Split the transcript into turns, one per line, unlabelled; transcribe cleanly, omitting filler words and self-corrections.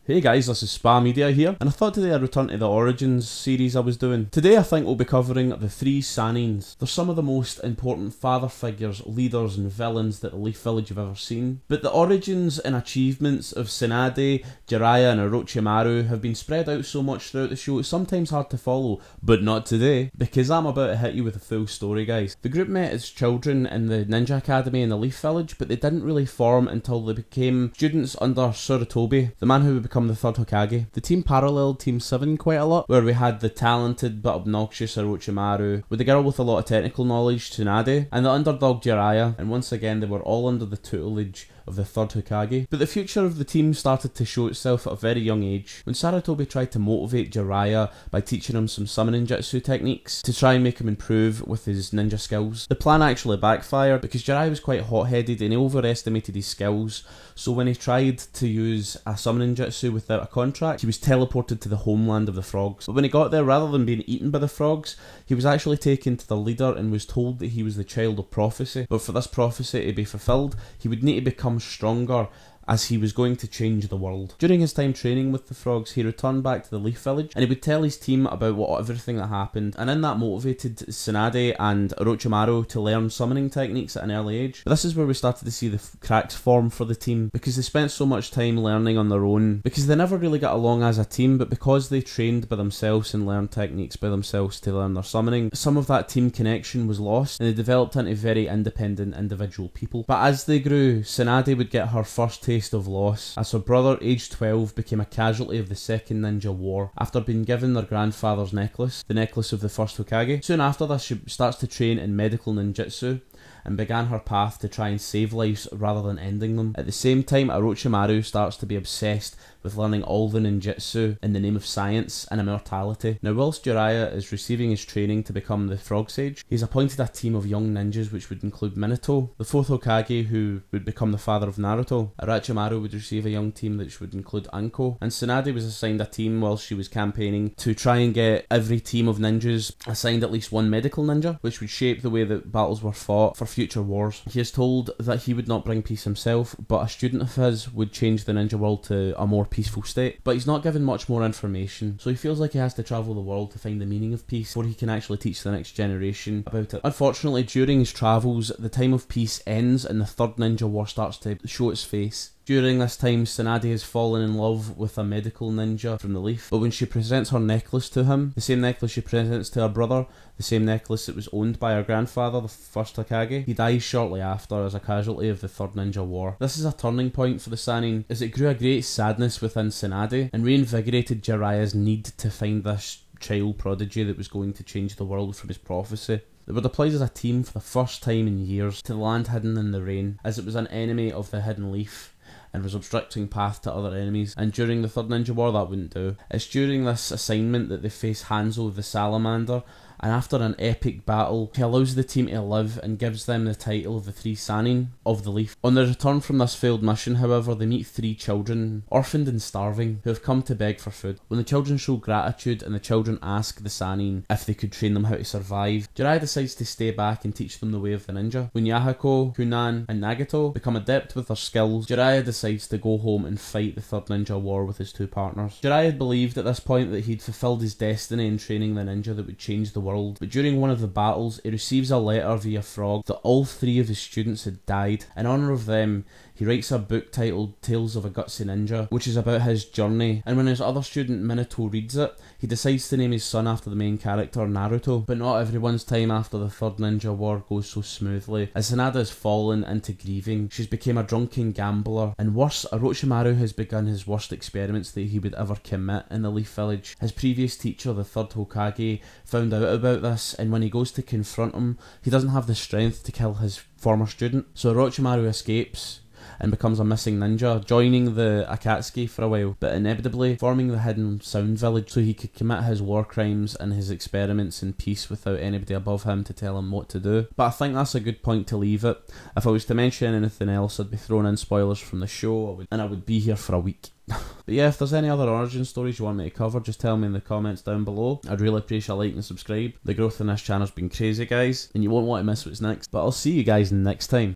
Hey guys, this is Sphamedia here, and I thought today I'd return to the Origins series I was doing. Today I think we'll be covering the three Sannins. They're some of the most important father figures, leaders and villains that the Leaf Village have ever seen. But the origins and achievements of Tsunade, Jiraiya and Orochimaru have been spread out so much throughout the show it's sometimes hard to follow, but not today, because I'm about to hit you with a full story guys. The group met as children in the Ninja Academy in the Leaf Village, but they didn't really form until they became students under Sarutobi, the man who would become the third Hokage. The team paralleled Team 7 quite a lot, where we had the talented but obnoxious Orochimaru, with the girl with a lot of technical knowledge, Tsunade, and the underdog Jiraiya, and once again they were all under the tutelage of the third Hokage. But the future of the team started to show itself at a very young age, when Sarutobi tried to motivate Jiraiya by teaching him some summoning jutsu techniques to try and make him improve with his ninja skills. The plan actually backfired because Jiraiya was quite hot-headed and he overestimated his skills, so when he tried to use a summoning jutsu without a contract, he was teleported to the homeland of the frogs. But when he got there, rather than being eaten by the frogs, he was actually taken to the leader and was told that he was the child of prophecy. But for this prophecy to be fulfilled, he would need to become stronger, as he was going to change the world. During his time training with the frogs, he returned back to the Leaf Village and he would tell his team about everything that happened, and in that motivated Tsunade and Orochimaru to learn summoning techniques at an early age. But this is where we started to see the cracks form for the team, because they spent so much time learning on their own, because they never really got along as a team, but because they trained by themselves and learned techniques by themselves to learn their summoning, some of that team connection was lost and they developed into very independent individual people. But as they grew, Tsunade would get her first taste of loss, as her brother, aged 12, became a casualty of the Second Ninja War after being given their grandfather's necklace, the necklace of the first Hokage. Soon after this, she starts to train in medical ninjutsu and began her path to try and save lives rather than ending them. At the same time, Orochimaru starts to be obsessed with learning all the ninjutsu in the name of science and immortality. Now, whilst Jiraiya is receiving his training to become the Frog Sage, he's appointed a team of young ninjas which would include Minato, the fourth Hokage who would become the father of Naruto. Orochimaru would receive a young team which would include Anko, and Tsunade was assigned a team while she was campaigning to try and get every team of ninjas assigned at least one medical ninja, which would shape the way that battles were fought for future wars. He is told that he would not bring peace himself, but a student of his would change the ninja world to a more peaceful state. But he's not given much more information, so he feels like he has to travel the world to find the meaning of peace before he can actually teach the next generation about it. Unfortunately, during his travels, the time of peace ends and the third ninja war starts to show its face. During this time, Tsunade has fallen in love with a medical ninja from the Leaf, but when she presents her necklace to him, the same necklace she presents to her brother, the same necklace that was owned by her grandfather, the first Hokage, he dies shortly after as a casualty of the third ninja war. This is a turning point for the Sannin, as it grew a great sadness within Tsunade and reinvigorated Jiraiya's need to find this child prodigy that was going to change the world from his prophecy. They were deployed as a team for the first time in years to the land hidden in the rain, as it was an enemy of the Hidden Leaf and was obstructing path to other enemies, and during the third ninja war that wouldn't do. It's during this assignment that they face Hanzo the Salamander, and after an epic battle, he allows the team to live and gives them the title of the three Sannin of the Leaf. On their return from this failed mission, however, they meet three children, orphaned and starving, who have come to beg for food. When the children show gratitude and the children ask the Sannin if they could train them how to survive, Jiraiya decides to stay back and teach them the way of the ninja. When Yahiko, Kunan and Nagato become adept with their skills, Jiraiya decides to go home and fight the third ninja war with his two partners. Jiraiya believed at this point that he'd fulfilled his destiny in training the ninja that would change the world, but during one of the battles he receives a letter via frog that all three of his students had died. In honour of them, he writes a book titled Tales of a Gutsy Ninja, which is about his journey, and when his other student Minato reads it, he decides to name his son after the main character, Naruto. But not everyone's time after the third ninja war goes so smoothly, as Tsunade has fallen into grieving. She's become a drunken gambler, and worse, Orochimaru has begun his worst experiments that he would ever commit in the Leaf Village. His previous teacher, the third Hokage, found out about this, and when he goes to confront him, he doesn't have the strength to kill his former student. So Orochimaru escapes and becomes a missing ninja, joining the Akatsuki for a while, but inevitably forming the Hidden Sound Village so he could commit his war crimes and his experiments in peace without anybody above him to tell him what to do. But I think that's a good point to leave it. If I was to mention anything else, I'd be throwing in spoilers from the show, and I would be here for a week. But yeah, if there's any other origin stories you want me to cover, just tell me in the comments down below. I'd really appreciate a like and subscribe. The growth in this channel's been crazy, guys, and you won't want to miss what's next. But I'll see you guys next time.